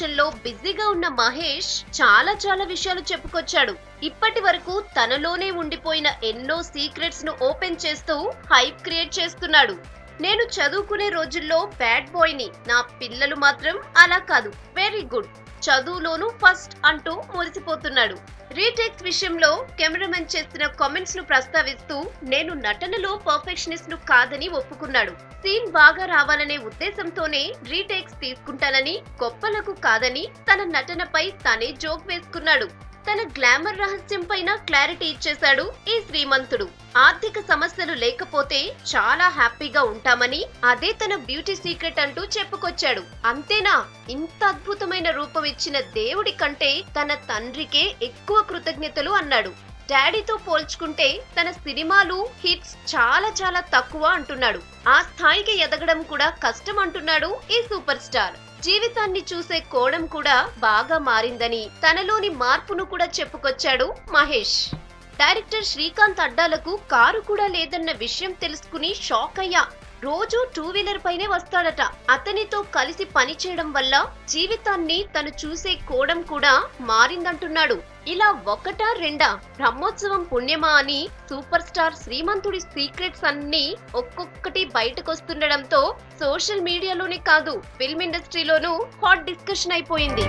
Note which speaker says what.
Speaker 1: Promotion లో బిజీగా ఉన్న మహేష్ చాలా విషయాలు చెప్పుకొచ్చాడు. ఇప్పటి వరకు తనలోనే ఉండిపోయిన ఎన్నో సీక్రెట్స్ ను ఓపెన్ చేస్తూ హైప్ క్రియేట్ చేస్తున్నాడు. నేను చదువుకునే రోజుల్లో బ్యాడ్ బాయ్ ని, నా పిల్లలు మాత్రం అలా కాదు, వెరీ గుడ్, చదువులోనూ ఫస్ట్ అంటూ మురిసిపోతున్నాడు. రీటేక్స్ విషయంలో కెమెరామెన్ చేస్తున్న కామెంట్స్ ను ప్రస్తావిస్తూ నేను నటనలో పర్ఫెక్షనిస్ట్ ను కాదని ఒప్పుకున్నాడు. సీన్ బాగా రావాలనే ఉద్దేశంతోనే రీటేక్స్ తీసుకుంటానని, గొప్పలకు కాదని తన నటనపై తనే జోక్ వేసుకున్నాడు. తన గ్లామర్ రహస్యం పైన క్లారిటీ ఇచ్చేశాడు ఈ శ్రీమంతుడు. ఆర్థిక సమస్యలు లేకపోతే చాలా హ్యాపీగా ఉంటామని, అదే తన బ్యూటీ సీక్రెట్ అంటూ చెప్పుకొచ్చాడు. అంతేనా, ఇంత అద్భుతమైన రూపం ఇచ్చిన దేవుడి కంటే తన తండ్రికే ఎక్కువ కృతజ్ఞతలు అన్నాడు. డాడీతో పోల్చుకుంటే తన సినిమాలు హిట్స్ చాలా తక్కువ అంటున్నాడు. ఆ స్థాయికి ఎదగడం కూడా కష్టం అంటున్నాడు ఈ సూపర్ స్టార్. జీవితాన్ని చూసే కోణం కూడా బాగా మారిందని, తనలోని మార్పును కూడా చెప్పుకొచ్చాడు మహేష్. డైరెక్టర్ శ్రీకాంత్ అడ్డాలకు కారు కూడా లేదన్న విషయం తెలుసుకుని షాక్ అయ్యా. రోజు 2 వీలర్ పైనే వస్తాడట. అతనితో కలిసి పనిచేయడం వల్ల జీవితాన్ని తను చూసే కోణం కూడా మారిందంటున్నాడు. ఇలా ఒకటా రెండా, బ్రహ్మోత్సవం పుణ్యమా అని సూపర్ స్టార్ శ్రీమంతుడి సీక్రెట్స్ అన్ని ఒక్కొక్కటి బయటకొస్తుండడంతో సోషల్ మీడియాలోనే కాదు, ఫిల్మ్ ఇండస్ట్రీలోనూ హాట్ డిస్కషన్ అయిపోయింది.